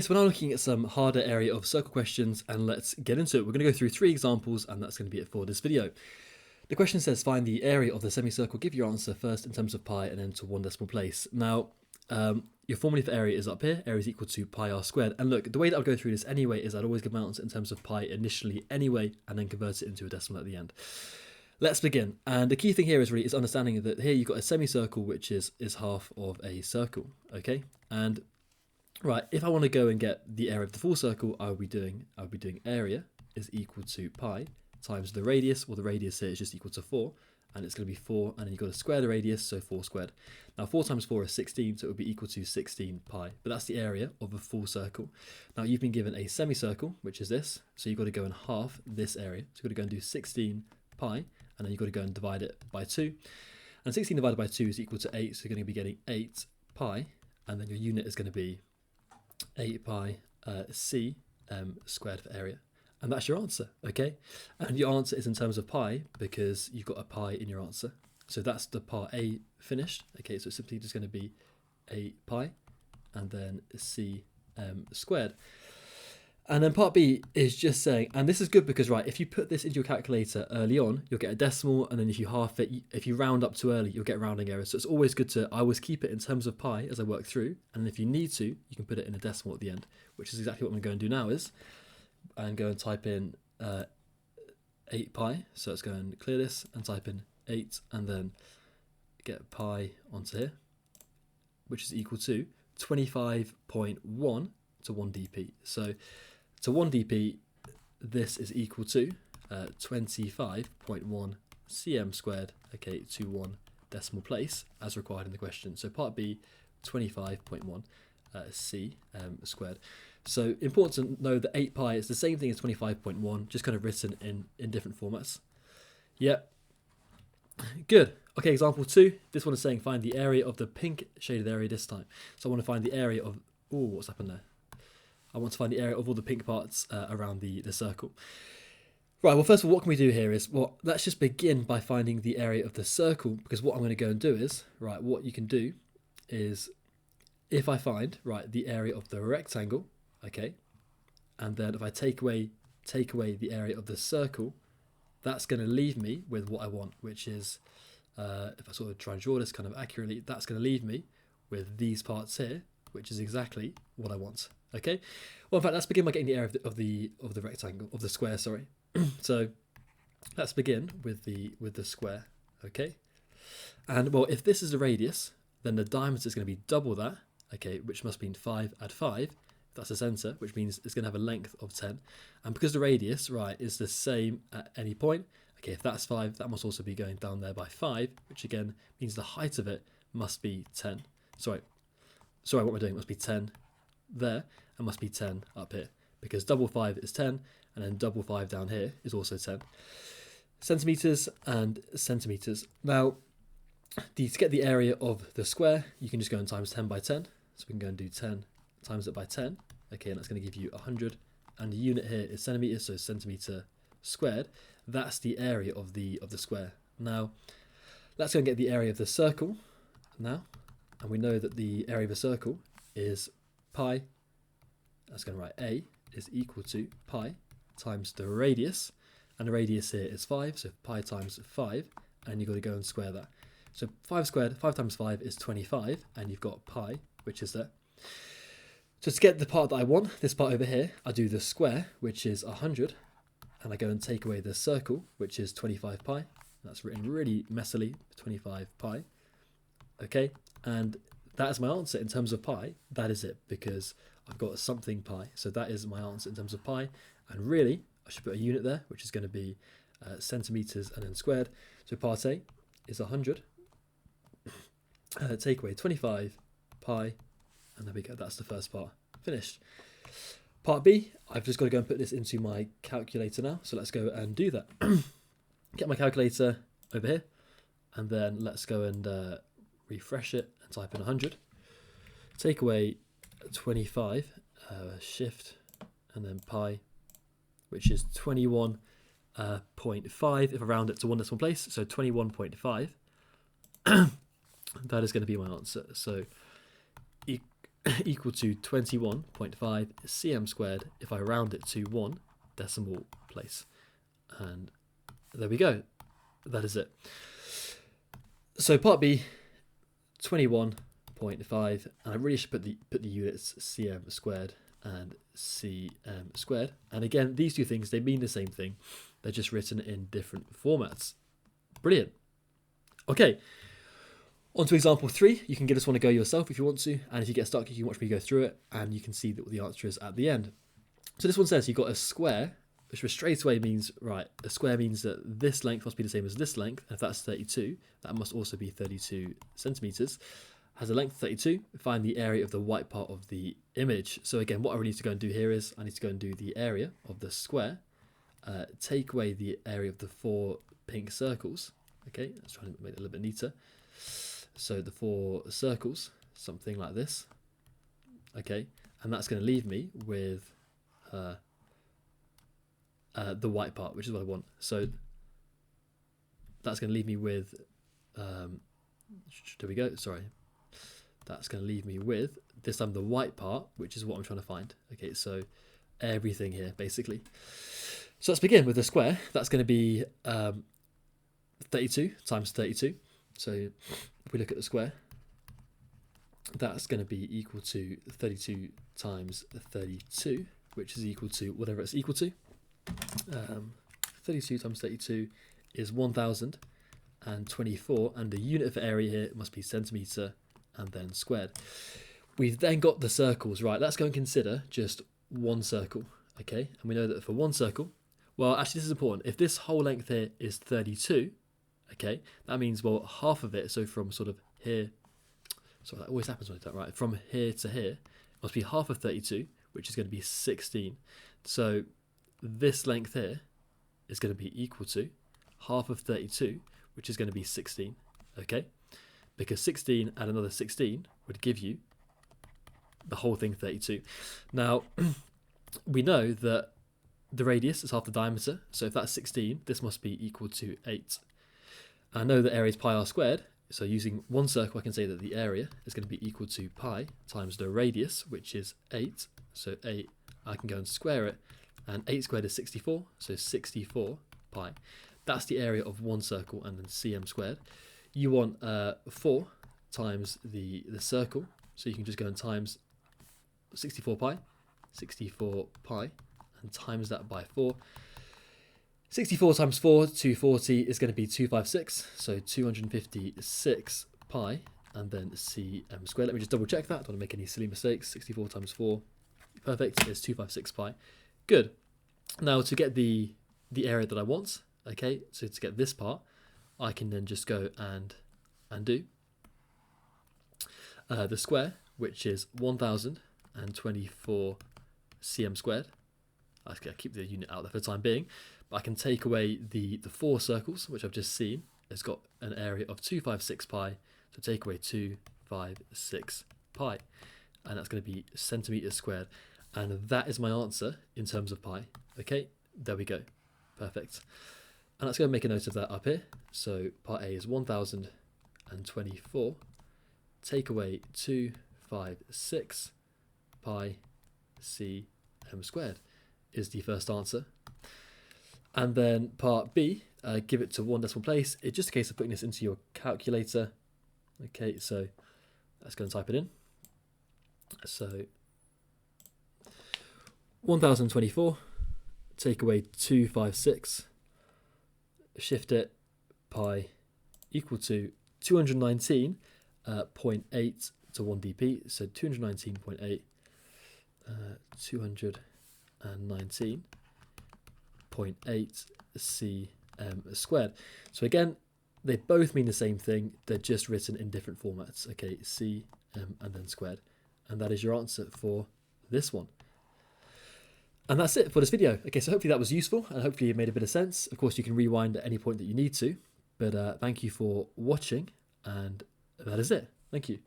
So we're now looking at some harder area of circle questions, and let's get into it. We're going to go through 3 examples, and that's going to be it for this video. The question says, find the area of the semicircle. Give your answer first in terms of pi and then to 1 decimal place. Now, your formula for area is up here. Area is equal to pi r squared. And look, the way that I'll go through this anyway is I'd always give my answer in terms of pi initially anyway, and then convert it into a decimal at the end. Let's begin. And the key thing here is understanding that here you've got a semicircle, which is half of a circle, okay? And right, if I want to go and get the area of the full circle, I would be doing area is equal to pi times the radius, or the radius here is just equal to 4, and it's going to be 4, and then you've got to square the radius, so 4 squared. Now 4 times 4 is 16, so it would be equal to 16 pi, but that's the area of a full circle. Now you've been given a semicircle, which is this, so you've got to go and half this area, so you've got to go and do 16 pi, and then you've got to go and divide it by 2, and 16 divided by 2 is equal to 8, so you're going to be getting 8 pi, and then your unit is going to be 8 pi c squared for area. And that's your answer, okay? And your answer is in terms of pi because you've got a pi in your answer. So that's the part A finished, okay? So it's simply just going to be 8 pi and then c squared. And then part B is just saying, and this is good because, right, if you put this into your calculator early on, you'll get a decimal, and then if you half it, if you round up too early, you'll get rounding errors. So it's always good to, I always keep it in terms of pi as I work through, and if you need to, you can put it in a decimal at the end, which is exactly what I'm going to go and do now is, and go and type in 8 pi, so let's go and clear this, and type in 8, and then get pi onto here, which is equal to 25.1 to 1 dp. So to 1 dp, this is equal to 25.1 cm squared, okay, to 1 decimal place, as required in the question. So part B, 25.1 c squared. So important to know that 8 pi is the same thing as 25.1, just kind of written in different formats. Yep. Good. Okay, example 2. This one is saying find the area of the pink shaded area this time. So I want to find the area of, oh, what's happened there? I want to find the area of all the pink parts around the circle. Right, well, first of all, what can we do here is, well, let's just begin by finding the area of the circle, because what I'm going to go and do is, right, what you can do is, if I find, right, the area of the rectangle, okay, and then if I take away the area of the circle, that's going to leave me with what I want, which is, if I sort of try and draw this kind of accurately, that's going to leave me with these parts here, which is exactly what I want. Okay, well, in fact, let's begin by getting the area of the rectangle, of the square, sorry. So let's begin with the square, okay? And well, if this is the radius, then the diameter is going to be double that, okay, which must mean 5 add 5. That's the center, which means it's going to have a length of 10. And because the radius, right, is the same at any point, okay, if that's 5, that must also be going down there by 5, which again means the height of it must be 10. Sorry, what am I doing? It must be 10 there, and must be 10 up here, because double 5 is 10, and then double 5 down here is also 10. Centimeters and centimeters. Now, to get the area of the square, you can just go and times 10 by 10. So we can go and do 10 times it by 10. Okay, and that's going to give you 100. And the unit here is centimeters, so centimeter squared. That's the area of the square. Now, let's go and get the area of the circle now. And we know that the area of a circle is pi. That's going to write A is equal to pi times the radius. And the radius here is 5, so pi times 5. And you've got to go and square that. So 5 squared, 5 times 5 is 25, and you've got pi, which is there. So to get the part that I want, this part over here, I do the square, which is 100, and I go and take away the circle, which is 25 pi. That's written really messily, 25 pi. Okay, and that is my answer in terms of pi. That is it, because I've got something pi. So that is my answer in terms of pi. And really, I should put a unit there, which is going to be centimeters and then squared. So part A is 100. Take away 25 pi, and there we go. That's the first part finished. Part B, I've just got to go and put this into my calculator now. So let's go and do that. Get my calculator over here, and then let's go and refresh it and type in 100. Take away 25, shift, and then pi, which is 21.5 if I round it to 1 decimal place. So 21.5. That is going to be my answer. So equal to 21.5 cm squared if I round it to 1 decimal place. And there we go. That is it. So part B, 21.5, and I really should put the units cm squared and cm squared. And again, these two things, they mean the same thing. They're just written in different formats. Brilliant. Okay. On to example 3. You can give this one a go yourself if you want to, and if you get stuck, you can watch me go through it, and you can see what the answer is at the end. So this one says you've got a square, which straight away means, right, a square means that this length must be the same as this length, and if that's 32, that must also be 32 centimetres. Has a length of 32, find the area of the white part of the image. So again, what I really need to go and do here is, I need to go and do the area of the square, take away the area of the 4 pink circles. Okay, let's try and make it a little bit neater. So the 4 circles, something like this. Okay, and that's going to leave me with the white part, which is what I want. So that's going to leave me with, there we go, sorry. That's going to leave me with, this time, the white part, which is what I'm trying to find. Okay, so everything here, basically. So let's begin with the square. That's going to be 32 times 32. So if we look at the square, that's going to be equal to 32 times 32, which is equal to whatever it's equal to. 32 times 32 is 1024, and the unit for area here must be centimetre and then squared. We've then got the circles, right? Let's go and consider just one circle, okay? And we know that for one circle, well, actually this is important. If this whole length here is 32, okay, that means, well, half of it, so from sort of here, so that always happens when I do that, right? From here to here, must be half of 32, which is going to be 16. So this length here is going to be equal to half of 32, which is going to be 16, okay? Because 16 and another 16 would give you the whole thing 32. Now, we know that the radius is half the diameter, so if that's 16, this must be equal to 8. I know that area is pi r squared, so using one circle I can say that the area is going to be equal to pi times the radius, which is 8. So 8, I can go and square it, and 8 squared is 64, so 64 pi. That's the area of one circle, and then cm squared. You want 4 times the circle, so you can just go and times 64 pi, and times that by 4. 64 times 4, 240, is going to be 256, so 256 pi, and then cm squared. Let me just double check that, don't want to make any silly mistakes. 64 times 4, perfect, is 256 pi. Good. Now to get the area that I want, okay, so to get this part, I can then just go and do the square, which is 1024 cm squared. I keep the unit out there for the time being, but I can take away the 4 circles, which I've just seen. It's got an area of 256 pi, so take away 256 pi, and that's going to be centimetres squared. And that is my answer in terms of pi. Okay, there we go. Perfect. And let's go and make a note of that up here. So part A is 1024. Take away 256 pi cm squared is the first answer. And then part B, give it to one decimal place. It's just a case of putting this into your calculator. Okay, so let's go and type it in. So 1024, take away 256, shift it, pi equal to 219.8 to 1 dp, so 219.8, 219.8 cm squared. So again, they both mean the same thing, they're just written in different formats. Okay, cm and then squared, and that is your answer for this one. And that's it for this video. Okay, so hopefully that was useful, and hopefully it made a bit of sense. Of course, you can rewind at any point that you need to, but thank you for watching, and that is it. Thank you.